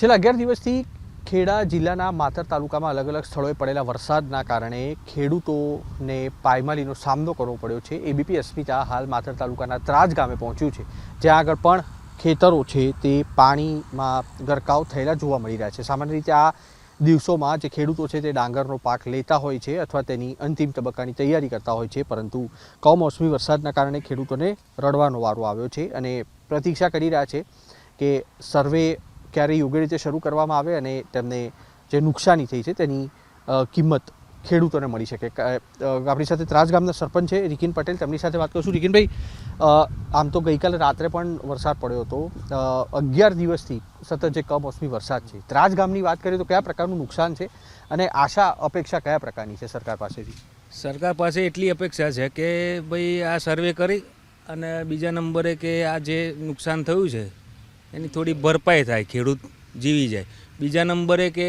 છેલ્લા 11 દિવસથી ખેડા જિલ્લાના માતર તાલુકામાં અલગ અલગ સ્થળોએ પડેલા વરસાદના કારણે ખેડૂતોને પાયમાલીનો સામનો કરવો પડ્યો છે। એબીપી અસ્મિતા હાલ માતર તાલુકાના ત્રાજ ગામે પહોંચ્યું છે, જ્યાં આગળ પણ ખેતરો છે તે પાણીમાં ગરકાવ થયેલા જોવા મળી રહ્યા છે। સામાન્ય રીતે આ દિવસોમાં જે ખેડૂતો છે તે ડાંગરનો પાક લેતા હોય છે અથવા તેની અંતિમ તબક્કાની તૈયારી કરતા હોય છે, પરંતુ કમોસમી વરસાદના કારણે ખેડૂતોને રડવાનો વારો આવ્યો છે અને પ્રતીક્ષા કરી રહ્યા છે કે સર્વે ક્યારે યોગ્ય રીતે શરૂ કરવામાં આવે અને તેમને જે નુકસાની થઈ છે તેની કિંમત ખેડૂતોને મળી શકે। આપણી સાથે ત્રાજ ગામના સરપંચ છે રિકિન પટેલ, તેમની સાથે વાત કરશું। રિકિનભાઈ, આમ તો ગઈકાલે રાત્રે પણ વરસાદ પડ્યો હતો, 11 દિવસથી સતત જે કમોસમી વરસાદ છે, ત્રાજ ગામની વાત કરીએ તો કયા પ્રકારનું નુકસાન છે અને આશા અપેક્ષા કયા પ્રકારની છે સરકાર પાસેથી? સરકાર પાસે એટલી અપેક્ષા છે કે ભાઈ આ સર્વે કરી અને બીજા નંબરે કે આ જે નુકસાન થયું છે એની થોડી ભરપાઈ થાય, ખેડૂત જીવી જાય। બીજા નંબરે કે